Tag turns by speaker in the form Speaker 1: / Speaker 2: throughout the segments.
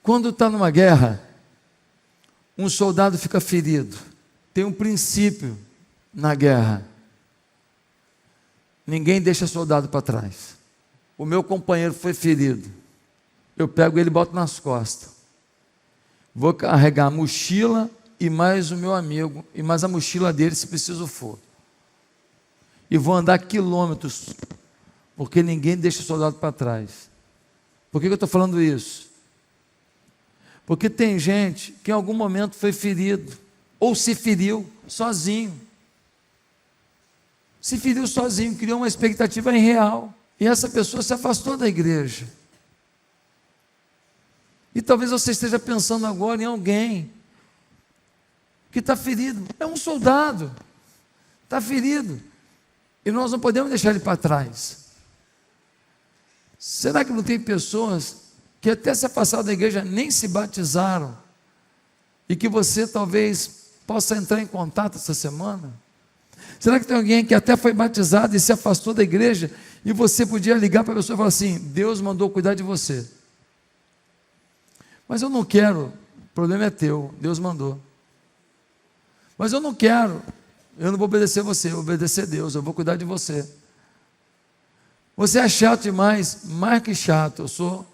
Speaker 1: Quando está numa guerra, um soldado fica ferido. Tem um princípio na guerra: ninguém deixa soldado para trás. O meu companheiro foi ferido, eu pego ele e boto nas costas. Vou carregar a mochila e mais o meu amigo, e mais a mochila dele, se preciso for. E vou andar quilômetros, porque ninguém deixa o soldado para trás. Por que eu estou falando isso? Porque tem gente que em algum momento foi ferido, ou se feriu sozinho. Se feriu sozinho, criou uma expectativa irreal. E essa pessoa se afastou da igreja. E talvez você esteja pensando agora em alguém que está ferido. É um soldado, está ferido. E nós não podemos deixar ele para trás. Será que não tem pessoas que até se afastaram da igreja, nem se batizaram, e que você talvez possa entrar em contato essa semana? Será que tem alguém que até foi batizado e se afastou da igreja, e você podia ligar para a pessoa e falar assim: Deus mandou cuidar de você, mas eu não quero, o problema é teu, Deus mandou, mas eu não quero, eu não vou obedecer você, eu vou obedecer Deus, eu vou cuidar de você. Você é chato demais, mais que chato, eu sou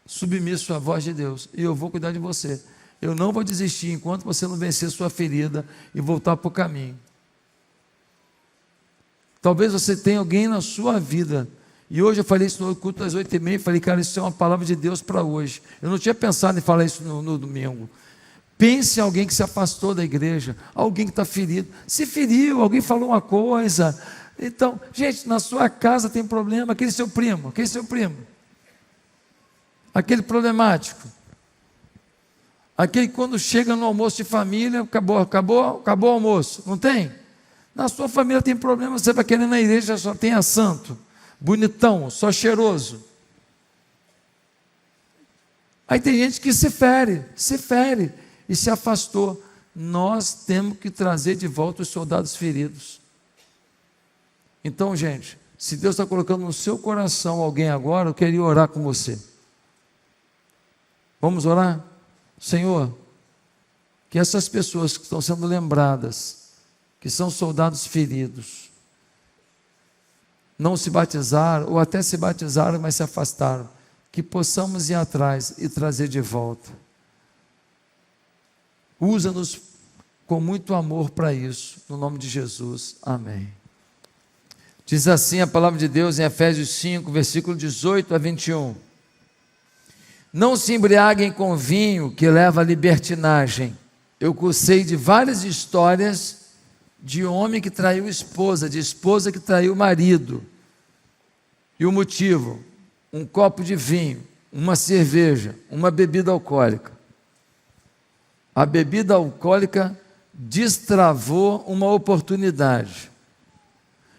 Speaker 1: submisso à voz de Deus, e eu vou cuidar de você. Eu não vou desistir enquanto você não vencer sua ferida e voltar para o caminho. Talvez você tenha alguém na sua vida, e hoje eu falei isso no culto das 8h30, falei: cara, isso é uma palavra de Deus para hoje. Eu não tinha pensado em falar isso no domingo. Pense em alguém que se afastou da igreja, alguém que está ferido, se feriu, alguém falou uma coisa. Então, gente, na sua casa tem problema, aquele seu primo, aquele problemático, aquele que quando chega no almoço de família, acabou o almoço, não tem? Na sua família tem problema, você vai querer na igreja só tenha santo, bonitão, só cheiroso. Aí tem gente que se fere e se afastou. Nós temos que trazer de volta os soldados feridos. Então, gente, se Deus está colocando no seu coração alguém agora, eu queria orar com você. Vamos orar? Senhor, que essas pessoas que estão sendo lembradas, que são soldados feridos, não se batizaram, ou até se batizaram, mas se afastaram, que possamos ir atrás e trazer de volta. Usa-nos com muito amor para isso, no nome de Jesus, amém. Diz assim a palavra de Deus em Efésios 5, versículo 18 a 21. Não se embriaguem com vinho que leva à libertinagem. Eu sei de várias histórias de homem que traiu esposa, de esposa que traiu marido. E o motivo? Um copo de vinho, uma cerveja, uma bebida alcoólica. A bebida alcoólica destravou uma oportunidade.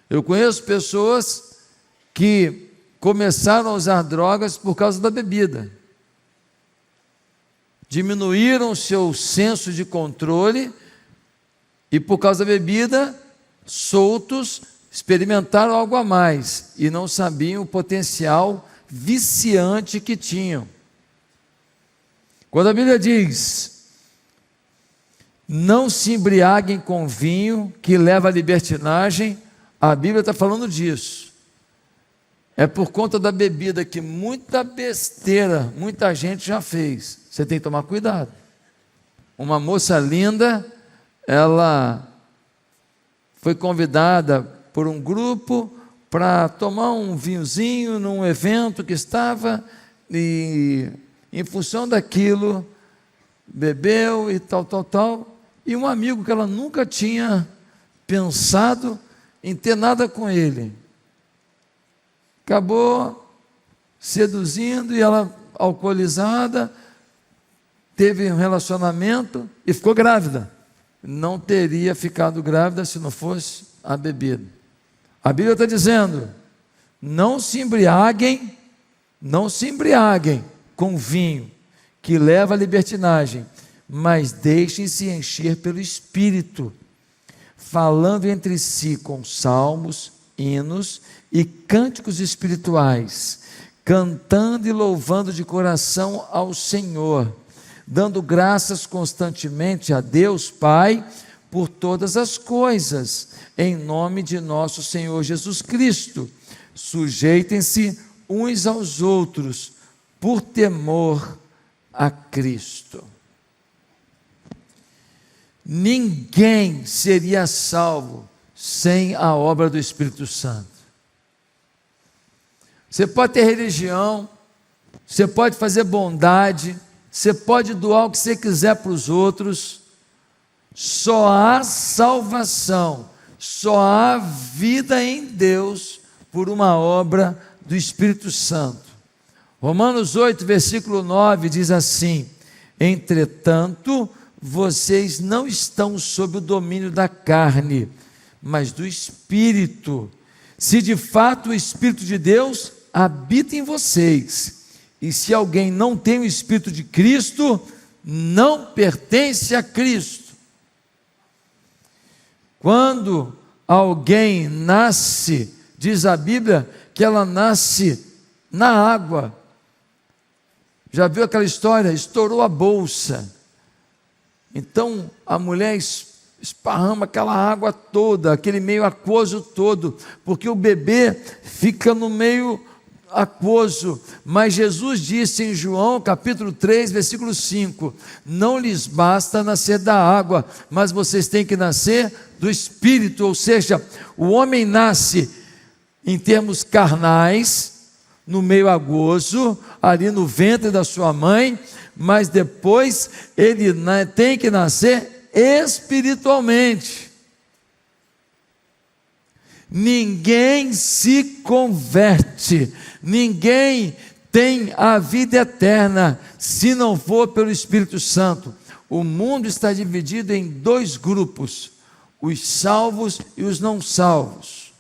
Speaker 1: Eu conheço pessoas que começaram a usar drogas por causa da bebida. Diminuíram o seu senso de controle e por causa da bebida, soltos, experimentaram algo a mais e não sabiam o potencial viciante que tinham. Quando a Bíblia diz: não se embriaguem com vinho que leva à libertinagem, a Bíblia está falando disso. É por conta da bebida que muita besteira, muita gente já fez. Você tem que tomar cuidado. Uma moça linda, ela foi convidada por um grupo para tomar um vinhozinho num evento que estava, e em função daquilo, bebeu e tal, e um amigo que ela nunca tinha pensado em ter nada com ele, acabou seduzindo, e ela, alcoolizada, teve um relacionamento e ficou grávida. Não teria ficado grávida se não fosse a bebida. A Bíblia está dizendo: não se embriaguem com vinho que leva à libertinagem, mas deixem-se encher pelo Espírito, falando entre si com salmos, hinos e cânticos espirituais, cantando e louvando de coração ao Senhor, dando graças constantemente a Deus Pai por todas as coisas, em nome de nosso Senhor Jesus Cristo. Sujeitem-se uns aos outros por temor a Cristo. Ninguém seria salvo sem a obra do Espírito Santo. Você pode ter religião, você pode fazer bondade, você pode doar o que você quiser para os outros, só há salvação, só há vida em Deus por uma obra do Espírito Santo. Romanos 8, versículo 9 diz assim: entretanto, vocês não estão sob o domínio da carne, mas do Espírito, se de fato o Espírito de Deus habita em vocês. E se alguém não tem o Espírito de Cristo, não pertence a Cristo. Quando alguém nasce, diz a Bíblia, que ela nasce na água. Já viu aquela história? Estourou a bolsa. Então a mulher esparrama aquela água toda, aquele meio aquoso todo, porque o bebê fica no meio aquoso. Mas Jesus disse em João capítulo 3, versículo 5: não lhes basta nascer da água, mas vocês têm que nascer do Espírito. Ou seja, o homem nasce em termos carnais, no meio aquoso, ali no ventre da sua mãe, mas depois ele tem que nascer espiritualmente. Ninguém se converte, ninguém tem a vida eterna se não for pelo Espírito Santo. O mundo está dividido em dois grupos: os salvos e os não salvos.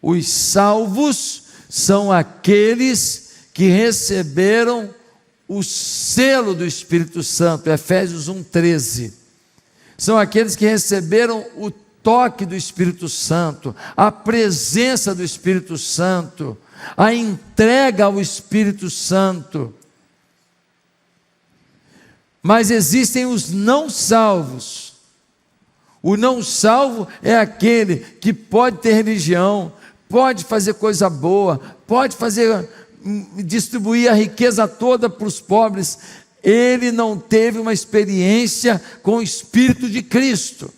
Speaker 1: Os salvos são aqueles que receberam o selo do Espírito Santo, Efésios 1:13. São aqueles que receberam o toque do Espírito Santo, a presença do Espírito Santo, a entrega ao Espírito Santo. Mas existem os não salvos. O não salvo é aquele que pode ter religião, pode fazer coisa boa, pode distribuir a riqueza toda para os pobres. Ele não teve uma experiência com o Espírito de Cristo.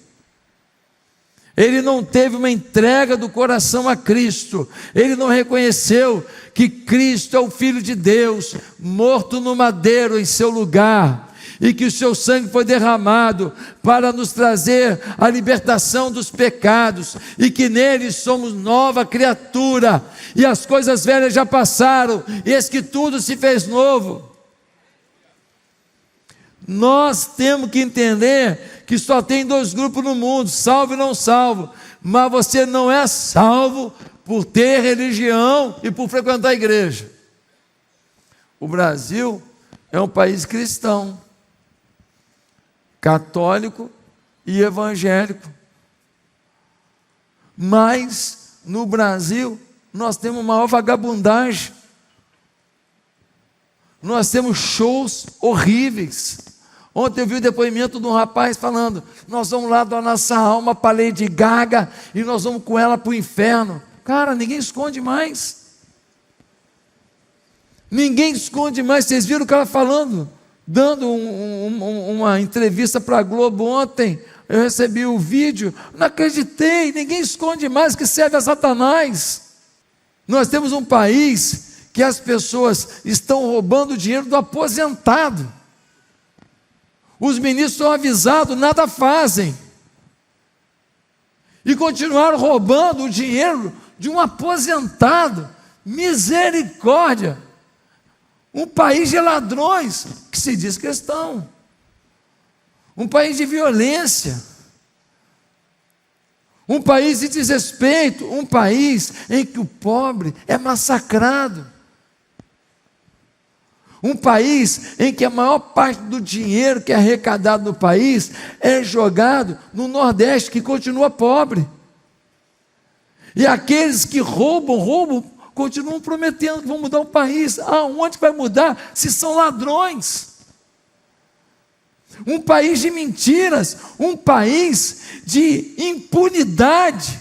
Speaker 1: Ele não teve uma entrega do coração a Cristo. Ele não reconheceu que Cristo é o Filho de Deus, morto no madeiro em seu lugar, e que o seu sangue foi derramado para nos trazer a libertação dos pecados, e que nele somos nova criatura, e as coisas velhas já passaram, e eis que tudo se fez novo. Nós temos que entender que só tem dois grupos no mundo, salvo e não salvo. Mas você não é salvo por ter religião e por frequentar a igreja. O Brasil é um país cristão, católico e evangélico. Mas no Brasil nós temos maior vagabundagem. Nós temos shows horríveis. Ontem eu vi o depoimento de um rapaz falando: nós vamos lá doar nossa alma para a Lady Gaga e nós vamos com ela para o inferno. Cara, ninguém esconde mais. Ninguém esconde mais. Vocês viram o cara falando, dando uma entrevista para a Globo ontem. Eu recebi o vídeo, não acreditei. Ninguém esconde mais que serve a Satanás. Nós temos um país que as pessoas estão roubando o dinheiro do aposentado. Os ministros são avisados, nada fazem. E continuaram roubando o dinheiro de um aposentado. Misericórdia! Um país de ladrões, que se diz cristão. Um país de violência. Um país de desrespeito. Um país em que o pobre é massacrado. Um país em que a maior parte do dinheiro que é arrecadado no país é jogado no Nordeste, que continua pobre. E aqueles que roubam continuam prometendo que vão mudar o país. Aonde vai mudar se são ladrões? Um país de mentiras, um país de impunidade,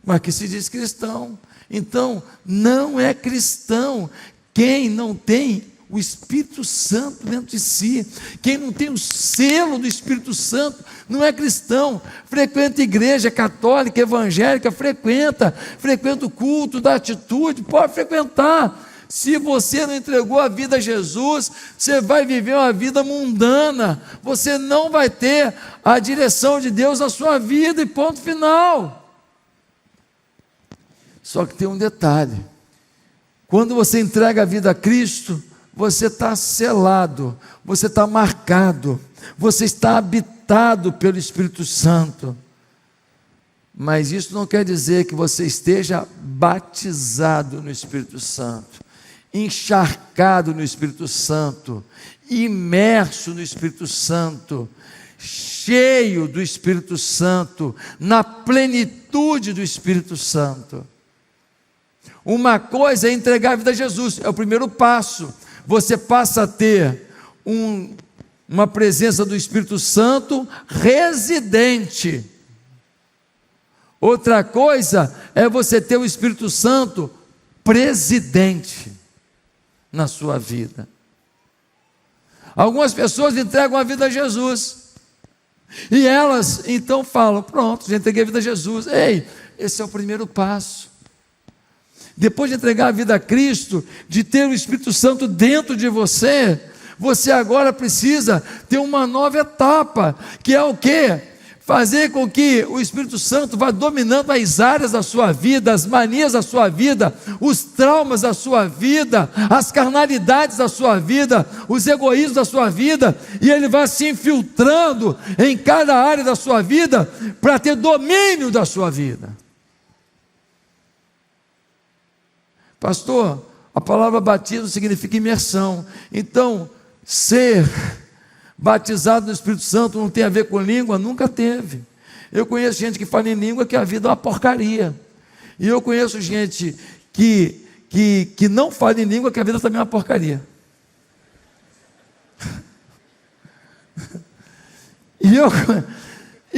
Speaker 1: mas que se diz cristão. Então, não é cristão quem não tem o Espírito Santo dentro de si, quem não tem o selo do Espírito Santo, não é cristão. Frequenta igreja católica, evangélica, frequenta o culto da atitude, pode frequentar. Se você não entregou a vida a Jesus, você vai viver uma vida mundana, você não vai ter a direção de Deus na sua vida, e ponto final. Só que tem um detalhe: quando você entrega a vida a Cristo, você está selado, você está marcado, você está habitado pelo Espírito Santo. Mas isso não quer dizer que você esteja batizado no Espírito Santo, encharcado no Espírito Santo, imerso no Espírito Santo, cheio do Espírito Santo, na plenitude do Espírito Santo. Uma coisa é entregar a vida a Jesus, é o primeiro passo. Você passa a ter uma presença do Espírito Santo residente. Outra coisa é você ter o Espírito Santo presidente na sua vida. Algumas pessoas entregam a vida a Jesus, e elas então falam: pronto, já entreguei a vida a Jesus. Ei, esse é o primeiro passo. Depois de entregar a vida a Cristo, de ter o Espírito Santo dentro de você, você agora precisa ter uma nova etapa, que é o quê? Fazer com que o Espírito Santo vá dominando as áreas da sua vida, as manias da sua vida, os traumas da sua vida, as carnalidades da sua vida, os egoísmos da sua vida, e ele vai se infiltrando em cada área da sua vida, para ter domínio da sua vida. Pastor, a palavra batismo significa imersão. Então, ser batizado no Espírito Santo não tem a ver com língua? Nunca teve. Eu conheço gente que fala em língua que a vida é uma porcaria. E eu conheço gente que não fala em língua que a vida também é uma porcaria. E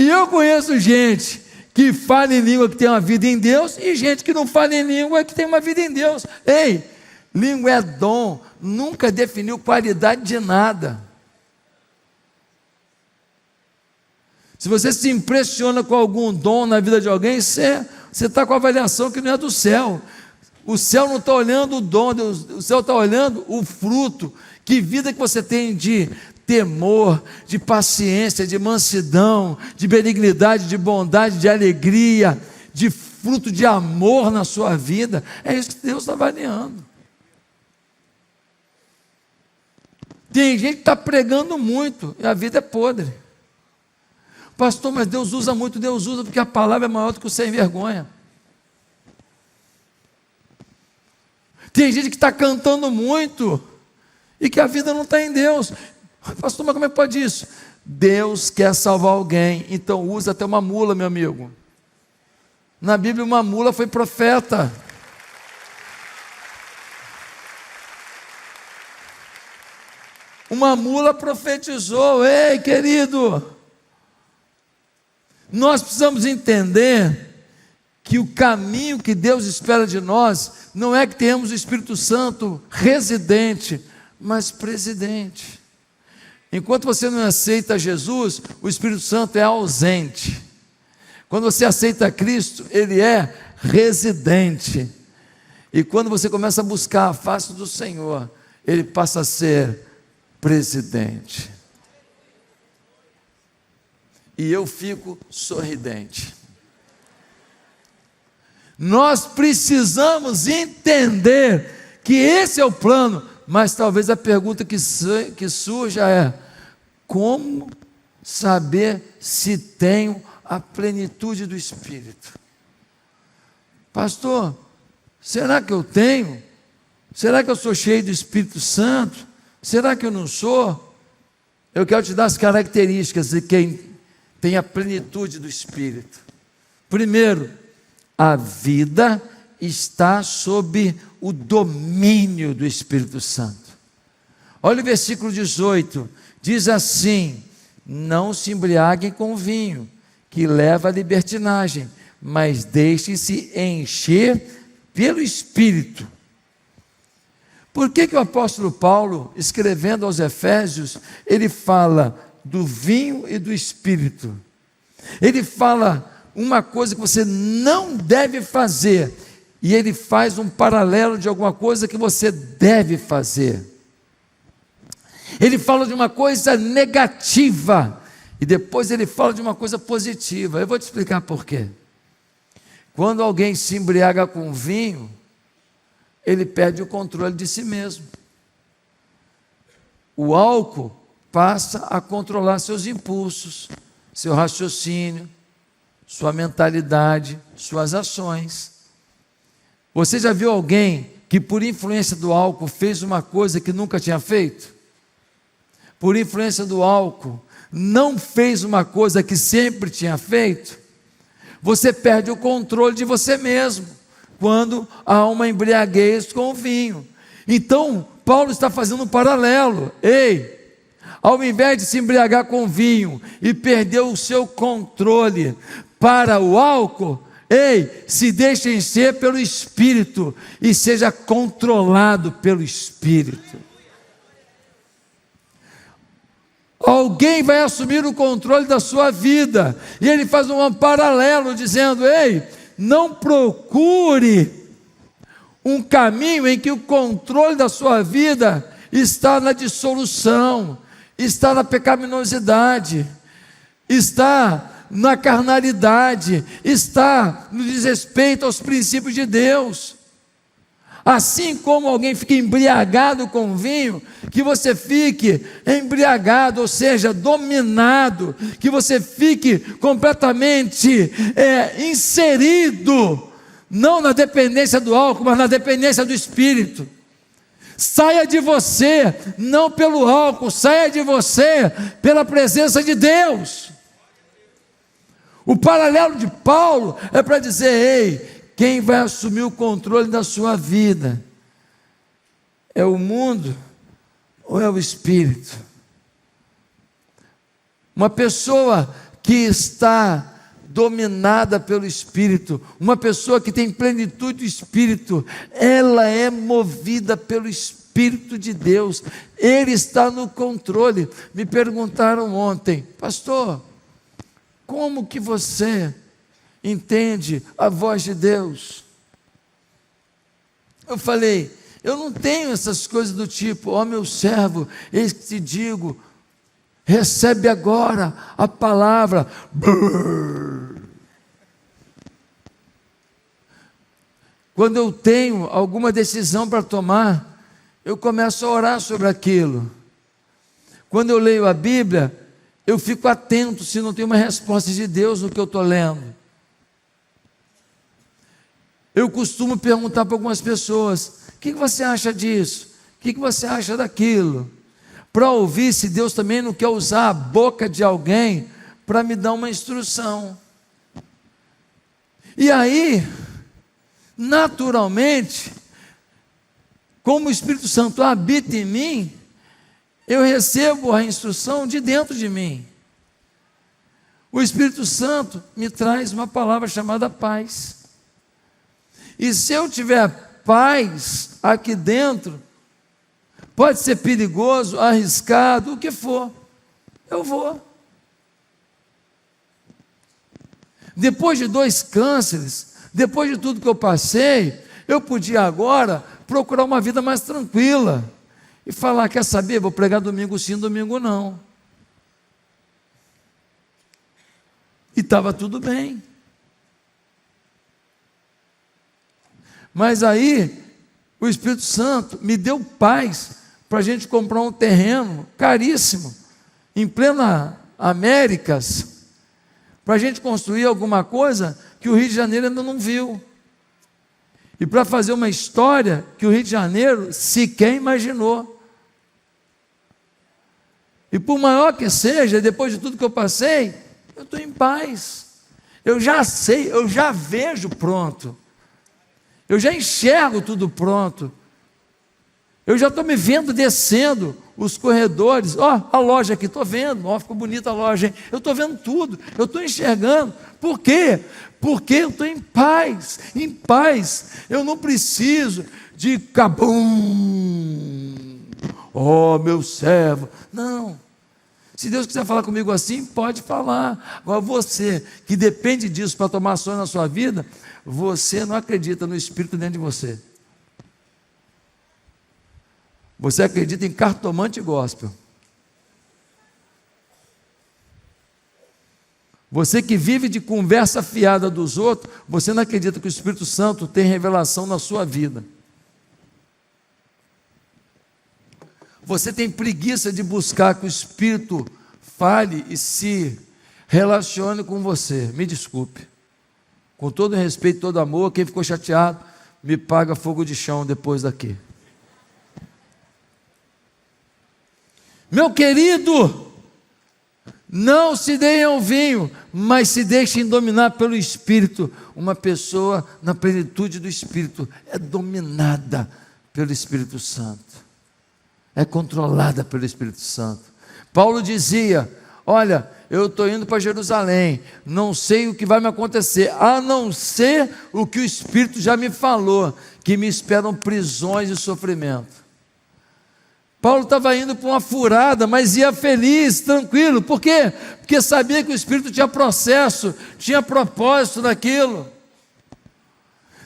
Speaker 1: eu conheço gente que fala em língua que tem uma vida em Deus, e gente que não fala em língua que tem uma vida em Deus. Ei, língua é dom, nunca definiu qualidade de nada. Se você se impressiona com algum dom na vida de alguém, você está com a avaliação que não é do céu. O céu não está olhando o dom, o céu está olhando o fruto. Que vida que você tem de temor, de paciência, de mansidão, de benignidade, de bondade, de alegria, de fruto de amor na sua vida. É isso que Deus está avaliando. Tem gente que está pregando muito e a vida é podre. Pastor, mas Deus usa muito. Deus usa porque a palavra é maior do que o sem vergonha. Tem gente que está cantando muito e que a vida não está em Deus. Pastor, mas como é que pode isso? Deus quer salvar alguém, então usa até uma mula, meu amigo. Na Bíblia uma mula foi profeta. Uma mula profetizou. Ei, querido, nós precisamos entender que o caminho que Deus espera de nós não é que tenhamos o Espírito Santo residente, mas presidente. Enquanto você não aceita Jesus, o Espírito Santo é ausente. Quando você aceita Cristo, Ele é residente. E quando você começa a buscar a face do Senhor, Ele passa a ser presidente. E eu fico sorridente. Nós precisamos entender que esse é o plano, mas talvez a pergunta que surja é: como saber se tenho a plenitude do Espírito? Pastor, será que eu tenho? Será que eu sou cheio do Espírito Santo? Será que eu não sou? Eu quero te dar as características de quem tem a plenitude do Espírito. Primeiro, a vida está sob o domínio do Espírito Santo. Olha o versículo 18, diz assim: não se embriaguem com vinho, que leva à libertinagem, mas deixem-se encher pelo Espírito. Por que o apóstolo Paulo, escrevendo aos Efésios, ele fala do vinho e do Espírito? Ele fala uma coisa que você não deve fazer, e ele faz um paralelo de alguma coisa que você deve fazer. Ele fala de uma coisa negativa, e depois ele fala de uma coisa positiva. Eu vou te explicar por quê. Quando alguém se embriaga com vinho, ele perde o controle de si mesmo. O álcool passa a controlar seus impulsos, seu raciocínio, sua mentalidade, suas ações. Você já viu alguém que por influência do álcool fez uma coisa que nunca tinha feito? Por influência do álcool, não fez uma coisa que sempre tinha feito? Você perde o controle de você mesmo, quando há uma embriaguez com o vinho. Então, Paulo está fazendo um paralelo. Ei, ao invés de se embriagar com vinho e perder o seu controle para o álcool, ei, se deixe encher pelo Espírito e seja controlado pelo Espírito. Alguém vai assumir o controle da sua vida, e ele faz um paralelo dizendo: ei, não procure um caminho em que o controle da sua vida está na dissolução, está na pecaminosidade, está na carnalidade, está no desrespeito aos princípios de Deus. Assim como alguém fica embriagado com vinho, que você fique embriagado, ou seja, dominado, que você fique completamente inserido, não na dependência do álcool, mas na dependência do Espírito. Saia de você, não pelo álcool, saia de você pela presença de Deus. O paralelo de Paulo é para dizer: ei, quem vai assumir o controle da sua vida é o mundo ou é o Espírito? Uma pessoa que está dominada pelo Espírito, uma pessoa que tem plenitude do Espírito, ela é movida pelo Espírito de Deus, Ele está no controle. Me perguntaram ontem: pastor, como que você entende a voz de Deus? Eu falei: eu não tenho essas coisas do tipo: ó meu servo, eis que te digo, recebe agora a palavra. Quando eu tenho alguma decisão para tomar, eu começo a orar sobre aquilo. Quando eu leio a Bíblia, eu fico atento se não tem uma resposta de Deus no que eu estou lendo. Eu costumo perguntar para algumas pessoas: o que você acha disso? O que você acha daquilo? Para ouvir se Deus também não quer usar a boca de alguém para me dar uma instrução. E aí, naturalmente, como o Espírito Santo habita em mim, eu recebo a instrução de dentro de mim. O Espírito Santo me traz uma palavra chamada paz. E se eu tiver paz aqui dentro, pode ser perigoso, arriscado, o que for, eu vou. Depois de 2 cânceres, depois de tudo que eu passei, eu podia agora procurar uma vida mais tranquila e falar: quer saber, vou pregar domingo sim, domingo não. E estava tudo bem. Mas aí, o Espírito Santo me deu paz para a gente comprar um terreno caríssimo, em plena Américas, para a gente construir alguma coisa que o Rio de Janeiro ainda não viu. E para fazer uma história que o Rio de Janeiro sequer imaginou. E por maior que seja, depois de tudo que eu passei, eu estou em paz. Eu já sei, eu já vejo pronto. Eu já enxergo tudo pronto. Eu já estou me vendo descendo os corredores. Ó, a loja aqui, estou vendo. Ó, ficou bonita a loja, hein? Eu estou vendo tudo. Eu estou enxergando. Por quê? Porque eu estou em paz. Em paz. Eu não preciso de cabum. Oh, meu servo. Não. Se Deus quiser falar comigo assim, pode falar. Agora você, que depende disso para tomar ações na sua vida, você não acredita no Espírito dentro de você. Você acredita em cartomante gospel. Você que vive de conversa fiada dos outros, você não acredita que o Espírito Santo tem revelação na sua vida. Você tem preguiça de buscar que o Espírito fale e se relacione com você. Me desculpe. Com todo respeito, todo amor, quem ficou chateado, me paga fogo de chão depois daqui. Meu querido, não se deem ao vinho, mas se deixem dominar pelo Espírito. Uma pessoa na plenitude do Espírito é dominada pelo Espírito Santo, é controlada pelo Espírito Santo. Paulo dizia: olha, eu estou indo para Jerusalém, não sei o que vai me acontecer, a não ser o que o Espírito já me falou, que me esperam prisões e sofrimento. Paulo estava indo para uma furada, mas ia feliz, tranquilo. Por quê? Porque sabia que o Espírito tinha processo, tinha propósito naquilo.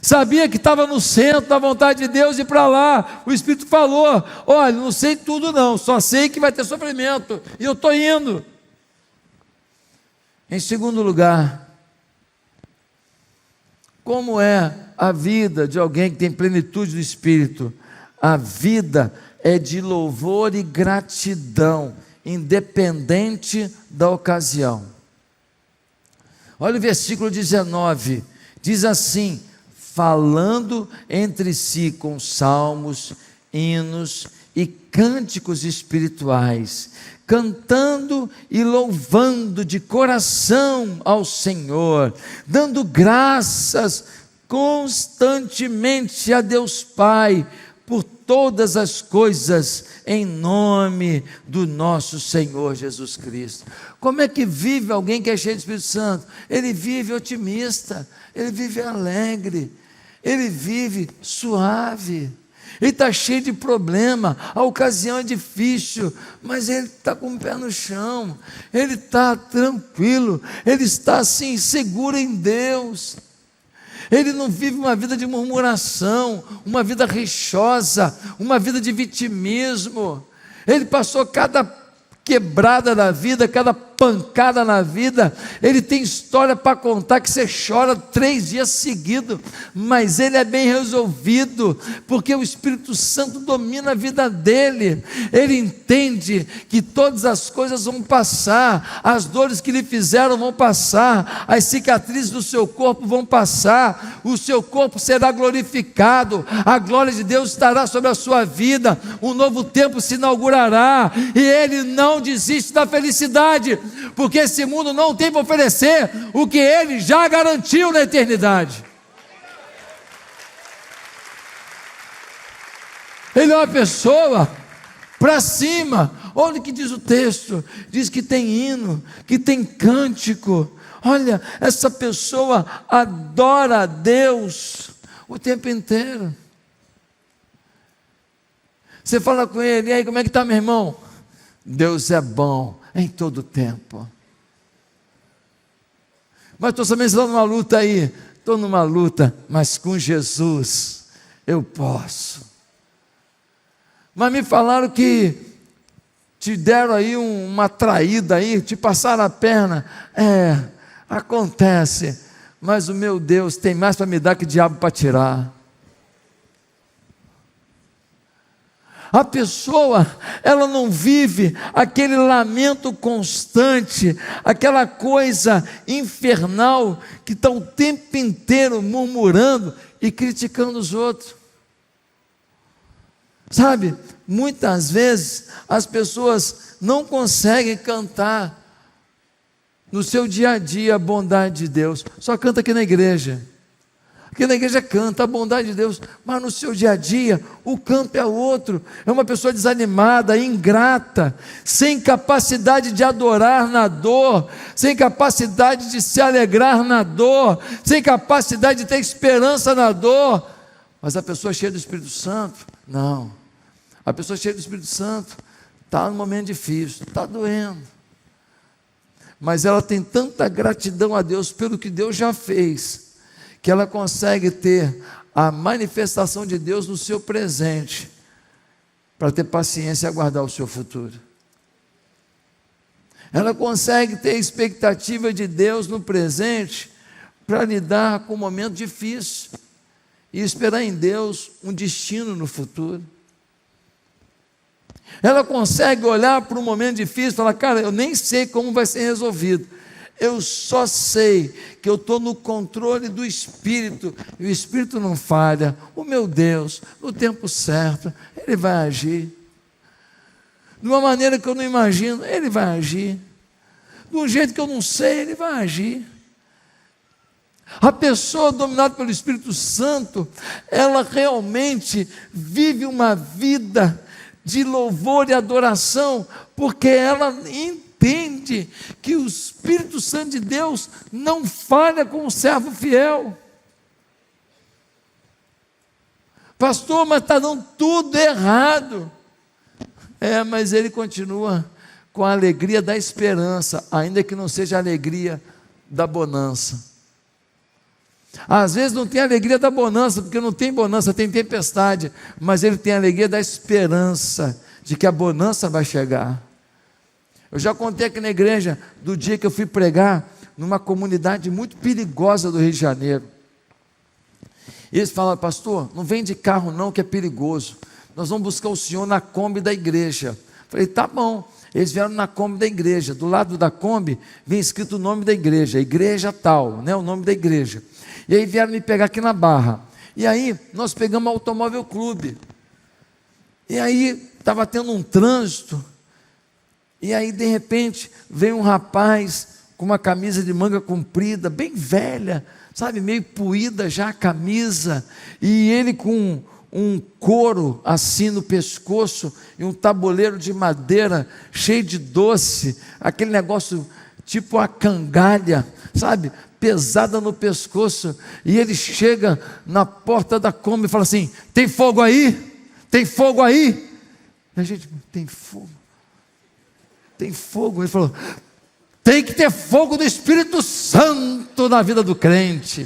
Speaker 1: Sabia que estava no centro da vontade de Deus ir para lá. O Espírito falou: olha, não sei tudo não, só sei que vai ter sofrimento, e eu estou indo. Em segundo lugar, como é a vida de alguém que tem plenitude do Espírito? A vida é de louvor e gratidão, independente da ocasião. Olha o versículo 19, diz assim: falando entre si com salmos, hinos e cânticos espirituais, cantando e louvando de coração ao Senhor, dando graças constantemente a Deus Pai, por todas as coisas, em nome do nosso Senhor Jesus Cristo. Como é que vive alguém que é cheio do Espírito Santo? Ele vive otimista, ele vive alegre, ele vive suave, ele está cheio de problema, a ocasião é difícil, mas ele está com o pé no chão, ele está tranquilo, ele está assim, seguro em Deus. Ele não vive uma vida de murmuração, uma vida rixosa, uma vida de vitimismo. Ele passou cada quebrada na vida, cada pancada na vida. Ele tem história para contar que você chora 3 dias seguidos, mas ele é bem resolvido, porque o Espírito Santo domina a vida dele. Ele entende que todas as coisas vão passar, as dores que lhe fizeram vão passar, as cicatrizes do seu corpo vão passar, o seu corpo será glorificado, a glória de Deus estará sobre a sua vida, um novo tempo se inaugurará, e ele não desiste da felicidade, porque esse mundo não tem para oferecer o que ele já garantiu na eternidade. Ele é uma pessoa para cima. Olha o que diz o texto, diz que tem hino, que tem cântico. Olha, essa pessoa adora a Deus o tempo inteiro. Você fala com ele: e aí, como é que está, meu irmão? Deus é bom em todo tempo. Mas estou sabendo que você está numa luta aí. Estou numa luta, mas com Jesus eu posso. Mas me falaram que te deram aí uma traída aí, te passaram a perna. Acontece, mas o meu Deus tem mais para me dar que diabo para tirar. A pessoa, ela não vive aquele lamento constante, aquela coisa infernal, que está o tempo inteiro murmurando e criticando os outros. Sabe, muitas vezes as pessoas não conseguem cantar no seu dia a dia a bondade de Deus, só canta aqui na igreja. Porque na igreja canta a bondade de Deus, mas no seu dia a dia, o canto é outro. É uma pessoa desanimada, ingrata, sem capacidade de adorar na dor, sem capacidade de se alegrar na dor, sem capacidade de ter esperança na dor. Mas a pessoa cheia do Espírito Santo, não. A pessoa cheia do Espírito Santo está num momento difícil, está doendo. Mas ela tem tanta gratidão a Deus pelo que Deus já fez, que ela consegue ter a manifestação de Deus no seu presente, para ter paciência e aguardar o seu futuro. Ela consegue ter expectativa de Deus no presente, para lidar com um momento difícil, e esperar em Deus um destino no futuro. Ela consegue olhar para um momento difícil e falar: cara, eu nem sei como vai ser resolvido, eu só sei que eu estou no controle do Espírito, e o Espírito não falha. O meu Deus, no tempo certo, Ele vai agir, de uma maneira que eu não imagino, Ele vai agir, de um jeito que eu não sei, Ele vai agir. A pessoa dominada pelo Espírito Santo, ela realmente vive uma vida de louvor e adoração, porque ela entende que o Espírito Santo de Deus não falha com o servo fiel. Pastor, mas está dando tudo errado. Mas ele continua com a alegria da esperança, ainda que não seja a alegria da bonança. Às vezes não tem a alegria da bonança, porque não tem bonança, tem tempestade, mas ele tem a alegria da esperança, de que a bonança vai chegar. Eu já contei aqui na igreja, do dia que eu fui pregar, numa comunidade muito perigosa do Rio de Janeiro. Eles falaram: pastor, não vem de carro não, que é perigoso, nós vamos buscar o senhor na Kombi da igreja. Falei: tá bom. Eles vieram na Kombi da igreja, do lado da Kombi, vem escrito o nome da igreja, igreja tal, né, o nome da igreja. E aí vieram me pegar aqui na Barra. E aí nós pegamos o Automóvel Clube. E aí estava tendo um trânsito. E aí de repente veio um rapaz com uma camisa de manga comprida, bem velha, sabe, meio poída já a camisa. E ele com um couro assim no pescoço e um tabuleiro de madeira cheio de doce, aquele negócio tipo a cangalha, sabe, pesada no pescoço. E ele chega na porta da Kombi e fala assim: tem fogo aí? Tem fogo aí? E a gente: tem fogo? Tem fogo? Ele falou: tem que ter fogo do Espírito Santo na vida do crente.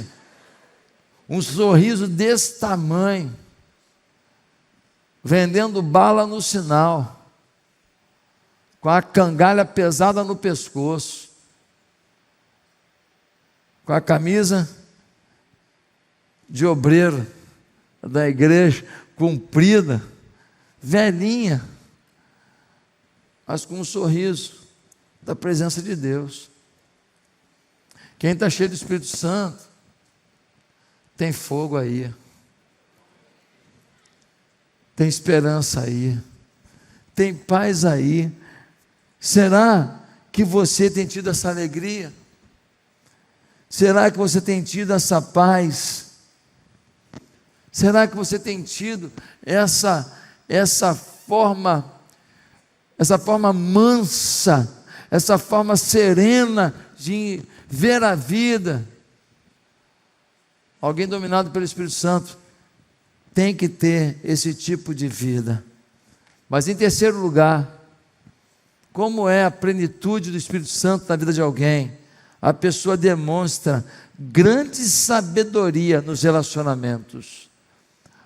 Speaker 1: Um sorriso desse tamanho, vendendo bala no sinal, com a cangalha pesada no pescoço, com a camisa de obreiro da igreja, comprida, velhinha, mas com um sorriso da presença de Deus. Quem está cheio do Espírito Santo, tem fogo aí, tem esperança aí, tem paz aí. Será que você tem tido essa alegria? Será que você tem tido essa paz? Será que você tem tido essa forma mansa, essa forma serena de ver a vida? Alguém dominado pelo Espírito Santo tem que ter esse tipo de vida. Mas em terceiro lugar, como é a plenitude do Espírito Santo na vida de alguém? A pessoa demonstra grande sabedoria nos relacionamentos.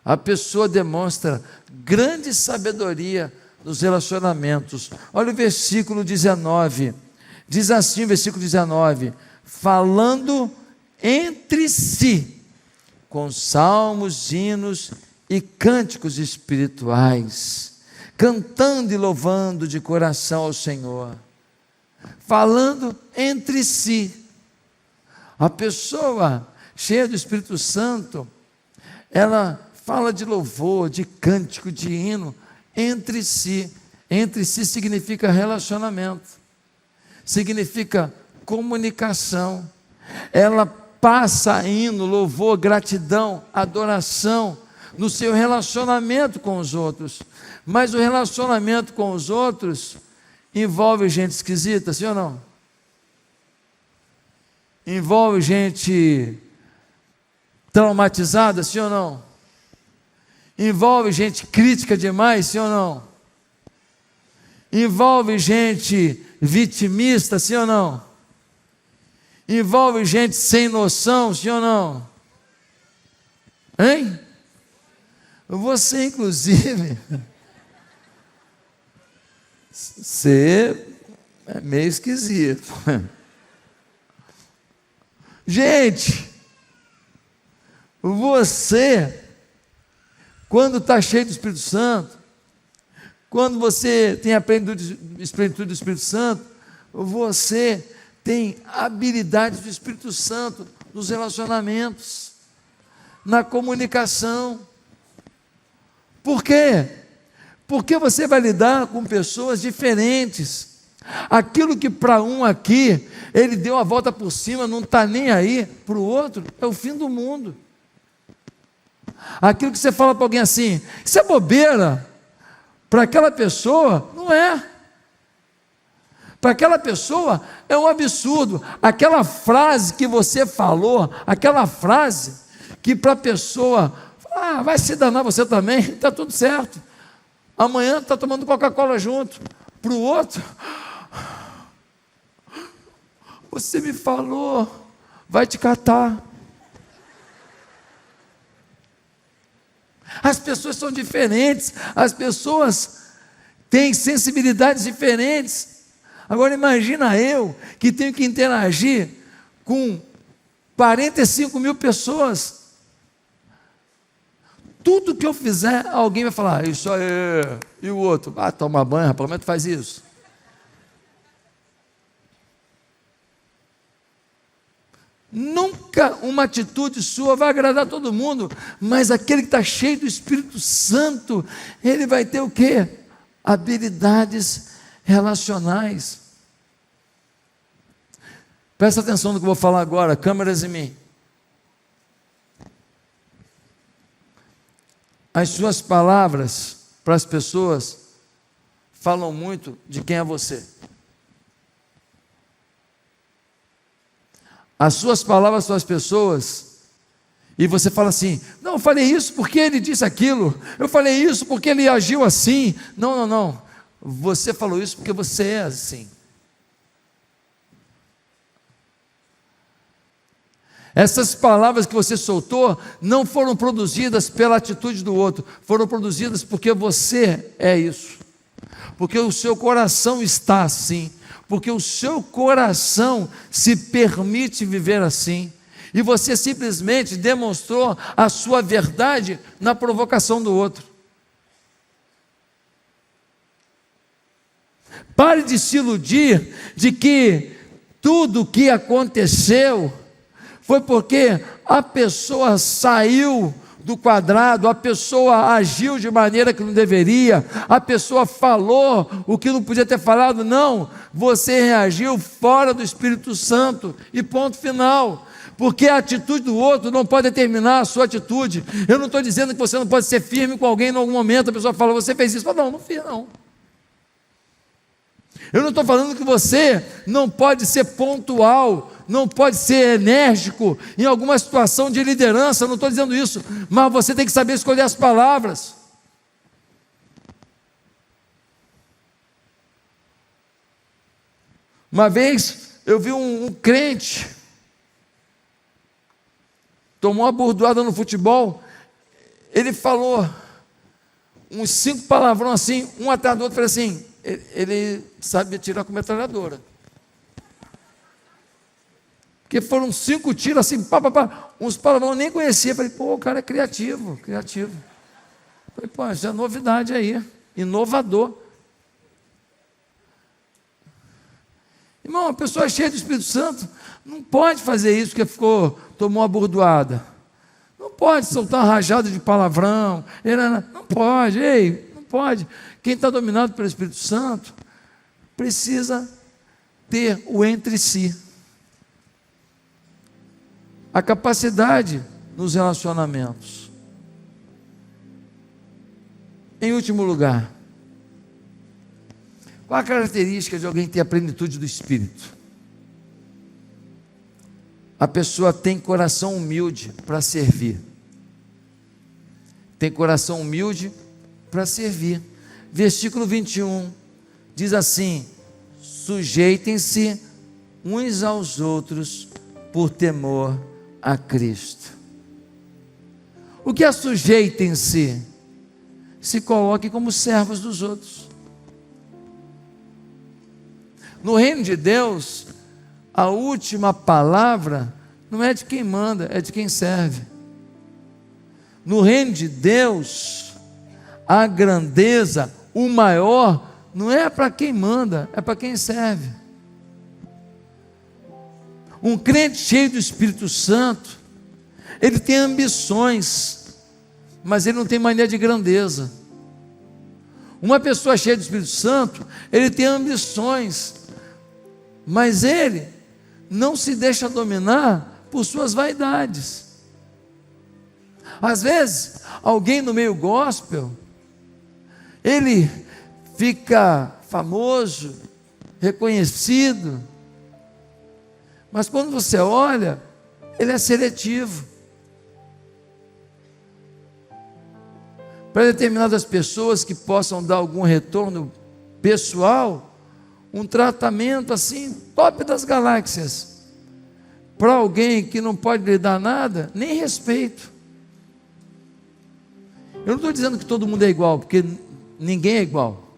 Speaker 1: A pessoa demonstra grande sabedoria nos relacionamentos. Olha o versículo 19. Diz assim o versículo 19: falando entre si, com salmos, hinos e cânticos espirituais, cantando e louvando de coração ao Senhor. Falando entre si. A pessoa cheia do Espírito Santo, ela fala de louvor, de cântico, de hino, entre si. Entre si significa relacionamento, significa comunicação. Ela passa hino, louvor, gratidão, adoração no seu relacionamento com os outros. Mas o relacionamento com os outros envolve gente esquisita, sim ou não? Envolve gente traumatizada, sim ou não? Envolve gente crítica demais, sim ou não? Envolve gente vitimista, sim ou não? Envolve gente sem noção, sim ou não? Hein? Você, inclusive, você é meio esquisito. Gente, você, quando está cheio do Espírito Santo, quando você tem a plenitude do Espírito Santo, você tem habilidades do Espírito Santo nos relacionamentos, na comunicação. Por quê? Porque você vai lidar com pessoas diferentes. Aquilo que para um aqui, ele deu a volta por cima, não está nem aí, para o outro, é o fim do mundo. Aquilo que você fala para alguém assim, isso é bobeira, para aquela pessoa, não é. Para aquela pessoa, é um absurdo. Aquela frase que você falou, aquela frase que para a pessoa, vai se danar você também, está tudo certo. Amanhã está tomando Coca-Cola junto. Para o outro, você me falou, vai te catar. As pessoas são diferentes, as pessoas têm sensibilidades diferentes. Agora imagina eu, que tenho que interagir com 45 mil pessoas. Tudo que eu fizer, alguém vai falar, isso aí, e o outro, toma banho, pelo menos faz isso. Nunca uma atitude sua vai agradar todo mundo, mas aquele que está cheio do Espírito Santo, ele vai ter o quê? Habilidades relacionais. Presta atenção no que eu vou falar agora, câmeras em mim. As suas palavras para as pessoas falam muito de quem é você. As suas palavras para as pessoas, e você fala assim, não, eu falei isso porque ele disse aquilo, eu falei isso porque ele agiu assim. Não, você falou isso porque você é assim. Essas palavras que você soltou não foram produzidas pela atitude do outro, foram produzidas porque você é isso, porque o seu coração está assim, porque o seu coração se permite viver assim, e você simplesmente demonstrou a sua verdade na provocação do outro. Pare de se iludir de que tudo o que aconteceu foi porque a pessoa saiu do quadrado, a pessoa agiu de maneira que não deveria, a pessoa falou o que não podia ter falado. Não, você reagiu fora do Espírito Santo e ponto final. Porque a atitude do outro não pode determinar a sua atitude. Eu não estou dizendo que você não pode ser firme com alguém em algum momento. A pessoa fala, você fez isso. Fala, não fiz não. Eu não estou falando que você não pode ser pontual, não pode ser enérgico em alguma situação de liderança, não estou dizendo isso, mas você tem que saber escolher as palavras. Uma vez eu vi um crente, tomou uma bordoada no futebol, ele falou uns 5 palavrões assim, um atrás do outro, falei assim, ele sabe atirar com metralhadora. Porque foram 5 tiros assim, uns palavrões eu nem conhecia. Falei, o cara é criativo. Falei, isso é novidade aí, inovador. Irmão, uma pessoa cheia do Espírito Santo não pode fazer isso porque tomou uma bordoada. Não pode soltar uma rajada de palavrão. Não pode, não pode. Quem está dominado pelo Espírito Santo precisa ter o entre si. a capacidade nos relacionamentos. Em último lugar, qual a característica de alguém que tem a plenitude do Espírito? A pessoa tem coração humilde para servir. Tem coração humilde para servir. Versículo 21 diz assim: sujeitem-se uns aos outros por temor a Cristo. O que é sujeitem-se? Se coloquem como servos dos outros. No reino de Deus, a última palavra não é de quem manda, é de quem serve. No reino de Deus, a grandeza, o maior, não é para quem manda, é para quem serve. Um crente cheio do Espírito Santo, ele tem ambições, mas ele não tem mania de grandeza. Uma pessoa cheia do Espírito Santo, ele tem ambições, mas ele não se deixa dominar por suas vaidades. Às vezes, alguém no meio gospel, ele fica famoso, reconhecido, mas quando você olha, ele é seletivo. Para determinadas pessoas que possam dar algum retorno pessoal, um tratamento assim, top das galáxias. Para alguém que não pode lhe dar nada, nem respeito. Eu não estou dizendo que todo mundo é igual, porque ninguém é igual.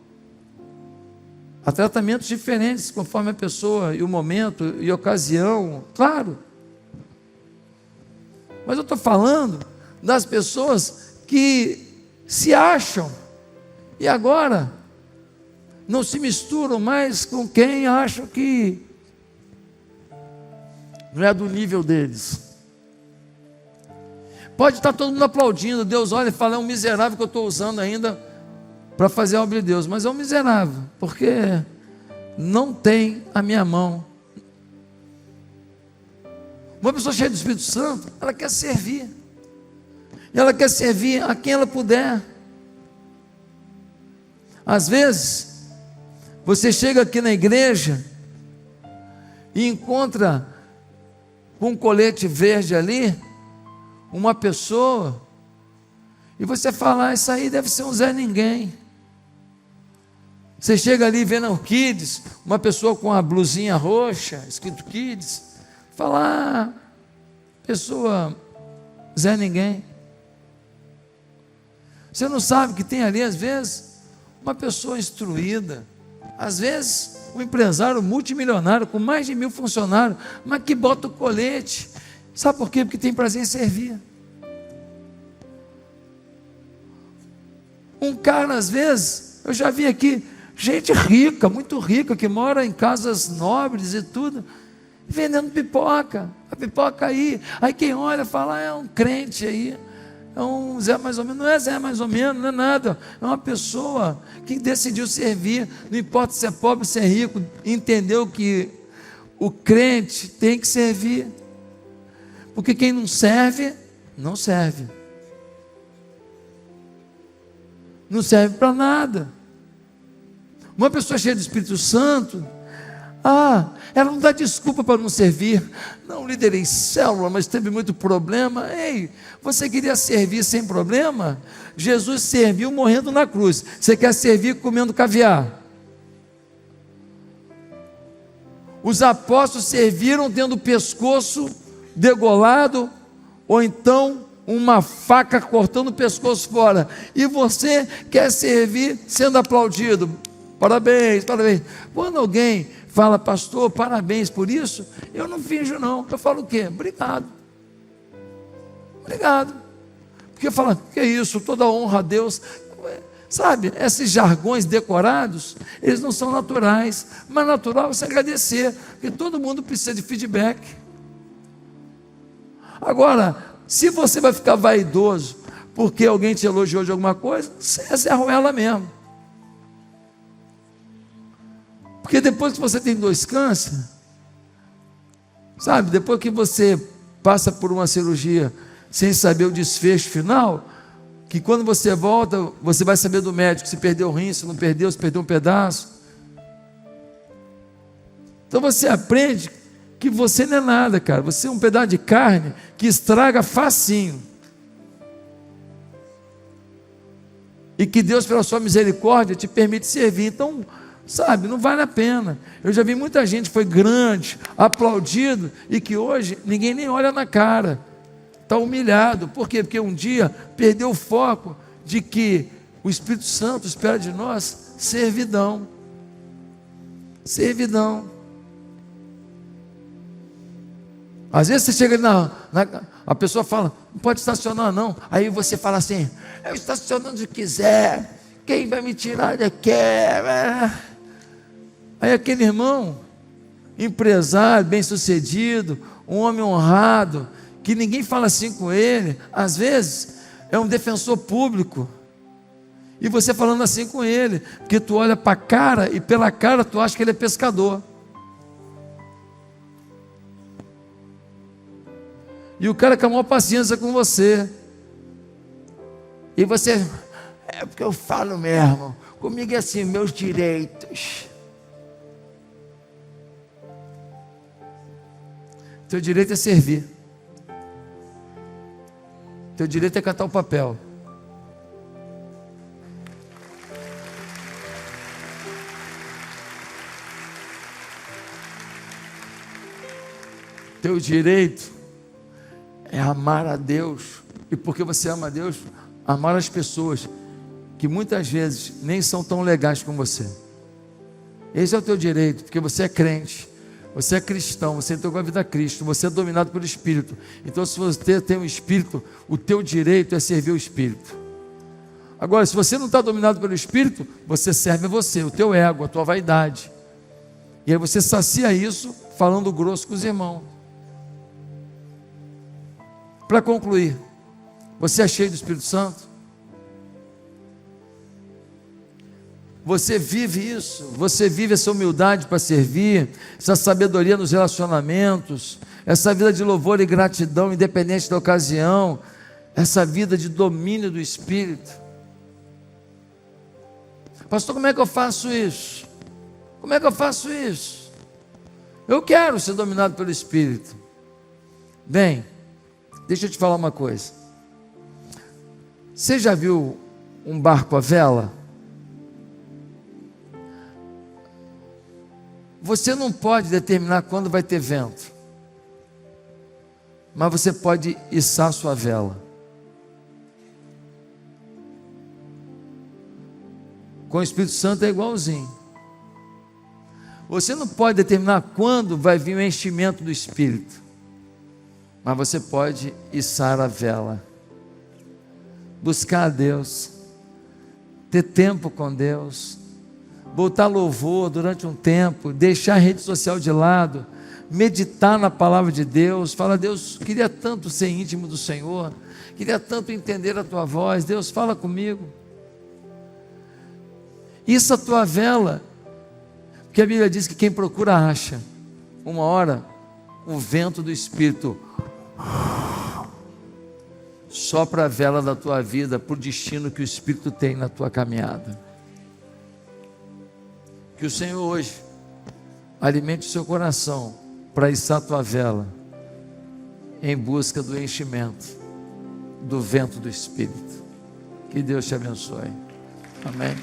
Speaker 1: Há tratamentos diferentes conforme a pessoa e o momento e a ocasião, claro. Mas eu estou falando das pessoas que se acham e agora não se misturam mais com quem acham que não é do nível deles. Pode estar todo mundo aplaudindo, Deus olha e fala: é um miserável que eu estou usando ainda para fazer a obra de Deus, mas é um miserável, porque não tem a minha mão. Uma pessoa cheia do Espírito Santo, ela quer servir, e ela quer servir a quem ela puder. Às vezes, você chega aqui na igreja e encontra com um colete verde ali, uma pessoa, e você fala: isso aí deve ser um Zé Ninguém. Você chega ali vendo o Kids, uma pessoa com a blusinha roxa, escrito Kids, fala: pessoa Zé Ninguém. Você não sabe que tem ali, às vezes, uma pessoa instruída, às vezes, um empresário multimilionário, com mais de 1000 funcionários, mas que bota o colete. Sabe por quê? Porque tem prazer em servir. Um cara, às vezes, eu já vi aqui, gente rica, muito rica, que mora em casas nobres e tudo, vendendo pipoca, a pipoca aí quem olha fala: é um crente aí, é um Zé mais ou menos. Não é Zé mais ou menos, não é nada, é uma pessoa que decidiu servir, não importa se é pobre, se é rico, entendeu que o crente tem que servir, porque quem não serve, não serve. Não serve para nada. Uma pessoa cheia do Espírito Santo, ela não dá desculpa para não servir. Não liderei célula, mas teve muito problema. Ei, você queria servir sem problema? Jesus serviu morrendo na cruz. Você quer servir comendo caviar? Os apóstolos serviram tendo o pescoço degolado, ou então uma faca cortando o pescoço fora, e você quer servir sendo aplaudido. Parabéns, parabéns. Quando alguém fala: pastor, parabéns por isso, eu não finjo não, eu falo o quê? Obrigado, obrigado, porque fala: que é isso, toda honra a Deus. Sabe, esses jargões decorados, eles não são naturais, mas natural é você agradecer, porque todo mundo precisa de feedback. Agora, se você vai ficar vaidoso porque alguém te elogiou de alguma coisa, você é arruela mesmo. Porque depois que você tem 2 cânceres, sabe, depois que você passa por uma cirurgia sem saber o desfecho final, que quando você volta, você vai saber do médico se perdeu o rim, se não perdeu, se perdeu um pedaço. Então você aprende que você não é nada, cara. Você é um pedaço de carne que estraga facinho. E que Deus, pela sua misericórdia, te permite servir. Então, sabe, não vale a pena. Eu já vi muita gente que foi grande, aplaudido, e que hoje ninguém nem olha na cara. Está humilhado. Por quê? Porque um dia perdeu o foco de que o Espírito Santo espera de nós servidão. Servidão. Às vezes você chega a pessoa fala, não pode estacionar não. Aí você fala assim, eu estaciono onde quiser, quem vai me tirar daqui? Aí aquele irmão, empresário, bem sucedido, um homem honrado, que ninguém fala assim com ele, às vezes é um defensor público, e você falando assim com ele, porque tu olha para a cara, e pela cara tu acha que ele é pescador. E o cara com a maior paciência com você. E você, é porque eu falo mesmo, comigo é assim, meus direitos. Teu direito é servir. Teu direito é catar o papel. Teu direito é amar a Deus, e porque você ama a Deus, amar as pessoas, que muitas vezes nem são tão legais como você. Esse é o teu direito, porque você é crente, você é cristão, você entregou a vida a Cristo, você é dominado pelo Espírito. Então se você tem um Espírito, o teu direito é servir o Espírito. Agora, se você não está dominado pelo Espírito, você serve a você, o teu ego, a tua vaidade. E aí você sacia isso, falando grosso com os irmãos. Para concluir, você é cheio do Espírito Santo? Você vive isso? Você vive essa humildade para servir, essa sabedoria nos relacionamentos, essa vida de louvor e gratidão, independente da ocasião, essa vida de domínio do Espírito? Pastor, como é que eu faço isso? Como é que eu faço isso? Eu quero ser dominado pelo Espírito. Bem, deixa eu te falar uma coisa. Você já viu um barco à vela? Você não pode determinar quando vai ter vento, mas você pode içar sua vela. Com o Espírito Santo é igualzinho. Você não pode determinar quando vai vir o enchimento do Espírito, mas você pode içar a vela, buscar a Deus, ter tempo com Deus, botar louvor durante um tempo, deixar a rede social de lado, meditar na palavra de Deus, falar: Deus, queria tanto ser íntimo do Senhor, queria tanto entender a tua voz, Deus, fala comigo. Isso a tua vela, porque a Bíblia diz que quem procura acha. Uma hora, o vento do Espírito sopra a vela da tua vida para o destino que o Espírito tem na tua caminhada. Que o Senhor hoje alimente o seu coração para içar a tua vela em busca do enchimento do vento do Espírito. Que Deus te abençoe. Amém.